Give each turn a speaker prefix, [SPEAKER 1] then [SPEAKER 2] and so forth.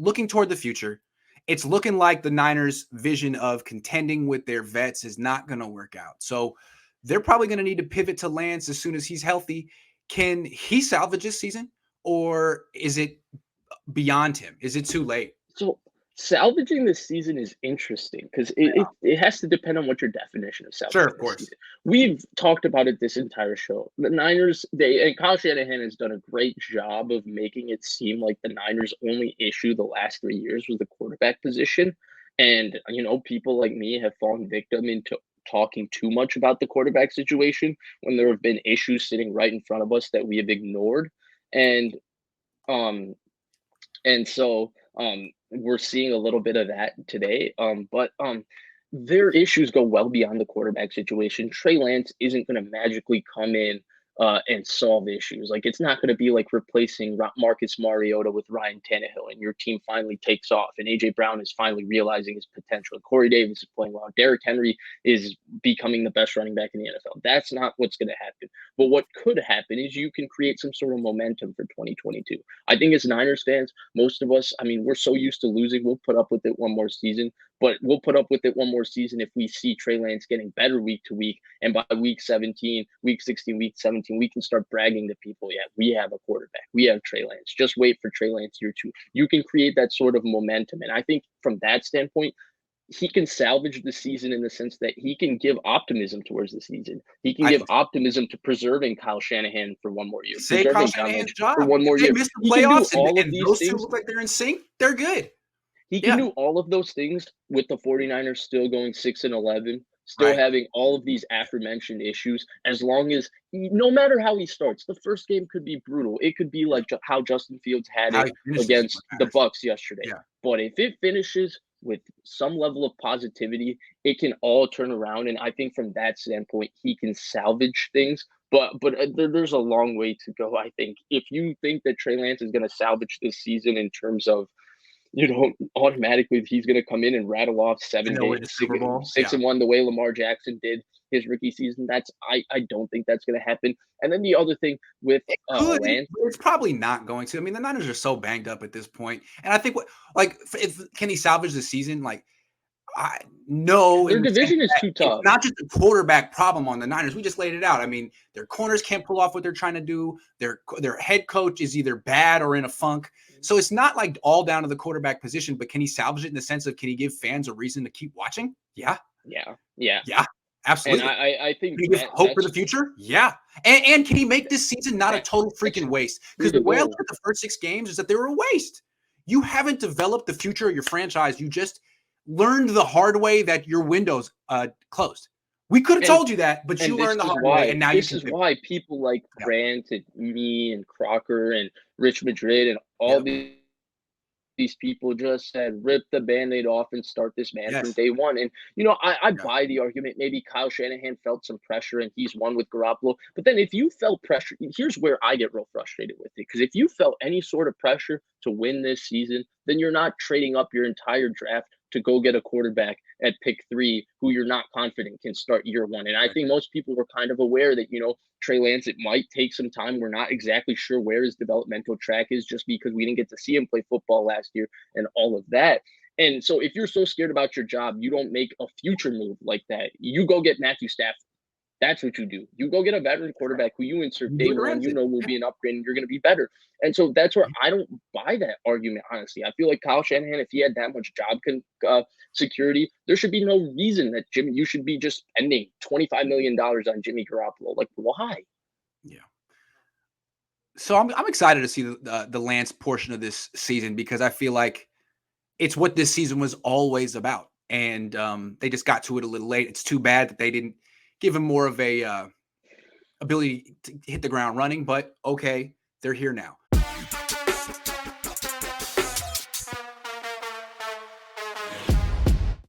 [SPEAKER 1] looking toward the future, it's looking like the Niners' vision of contending with their vets is not going to work out. So they're probably going to need to pivot to Lance as soon as he's healthy. Can he salvage this season, or is it beyond him? Is it too late?
[SPEAKER 2] So salvaging this season is interesting because it has to depend on what your definition of
[SPEAKER 1] Sure,
[SPEAKER 2] salvaging
[SPEAKER 1] of
[SPEAKER 2] this
[SPEAKER 1] course.
[SPEAKER 2] season. We've talked about it this entire show. The Niners, and Kyle Shanahan has done a great job of making it seem like the Niners' only issue the last 3 years was the quarterback position. And, people like me have fallen victim into talking too much about the quarterback situation when there have been issues sitting right in front of us that we have ignored. And um and so we're seeing a little bit of that today. But their issues go well beyond the quarterback situation. Trey Lance isn't going to magically come in and solve issues. Like, it's not going to be like replacing Marcus Mariota with Ryan Tannehill and your team finally takes off and AJ Brown is finally realizing his potential. Corey Davis is playing well. Derrick Henry is becoming the best running back in the NFL. That's not what's going to happen. But what could happen is you can create some sort of momentum for 2022. I think as Niners fans, most of us, I mean, we're so used to losing, we'll put up with it one more season. But we'll put up with it one more season if we see Trey Lance getting better week to week. And by week 17, week 16, week 17, we can start bragging to people, yeah, we have a quarterback. We have Trey Lance. Just wait for Trey Lance year 2. You can create that sort of momentum. And I think from that standpoint, he can salvage the season in the sense that he can give optimism towards the season. He can give optimism to preserving Kyle Shanahan for one more year.
[SPEAKER 1] Say Kyle Shanahan's job
[SPEAKER 2] for one more
[SPEAKER 1] year.
[SPEAKER 2] They
[SPEAKER 1] miss the playoffs and
[SPEAKER 2] those
[SPEAKER 1] things look like they're in sync. They're good.
[SPEAKER 2] He can do all of those things with the 49ers still going 6-11, still having all of these aforementioned issues, as long as no matter how he starts, the first game could be brutal. It could be like how Justin Fields had it against the Bucs yesterday.
[SPEAKER 1] Yeah.
[SPEAKER 2] But if it finishes with some level of positivity, it can all turn around. And I think from that standpoint, he can salvage things. But there's a long way to go, I think. If you think that Trey Lance is going to salvage this season in terms of, automatically he's going to come in and rattle off 7 games, 6-1, the way Lamar Jackson did his rookie season. I don't think that's going to happen. And then the other thing with Lance,
[SPEAKER 1] it's probably not going to. I mean, the Niners are so banged up at this point, and I think can he salvage the season? No,
[SPEAKER 2] their division is too tough.
[SPEAKER 1] It's not just a quarterback problem on the Niners. We just laid it out. I mean, their corners can't pull off what they're trying to do. Their head coach is either bad or in a funk. So it's not like all down to the quarterback position, but can he salvage it in the sense of, can he give fans a reason to keep watching? Yeah. Absolutely.
[SPEAKER 2] And I think
[SPEAKER 1] can he give hope for the future? Yeah. And can he make this season not a total freaking waste? Because the way I look at the first 6 games is that they were a waste. You haven't developed the future of your franchise. You just learned the hard way that your window's closed. We could have told you that, but you learned the hard way, and now
[SPEAKER 2] this is why people like Grant and me and Crocker and Rich Madrid and all these people just said, rip the Band-Aid off and start this man from day one. And, I buy the argument. Maybe Kyle Shanahan felt some pressure and he's won with Garoppolo. But then if you felt pressure, here's where I get real frustrated with it. Because if you felt any sort of pressure to win this season, then you're not trading up your entire draft to go get a quarterback at pick 3 who you're not confident can start year 1. And I think most people were kind of aware that, Trey Lance, it might take some time. We're not exactly sure where his developmental track is just because we didn't get to see him play football last year and all of that. And so if you're so scared about your job, you don't make a future move like that. You go get Matthew Stafford. That's what you do. You go get a veteran quarterback who you insert day one, will be an upgrade and you're going to be better. And so that's where I don't buy that argument, honestly. I feel like Kyle Shanahan, if he had that much job security, there should be no reason that you should be just spending $25 million on Jimmy Garoppolo. Like, why?
[SPEAKER 1] Yeah. So I'm excited to see the Lance portion of this season because I feel like it's what this season was always about. And they just got to it a little late. It's too bad that they didn't give him more of a ability to hit the ground running, but okay, they're here now.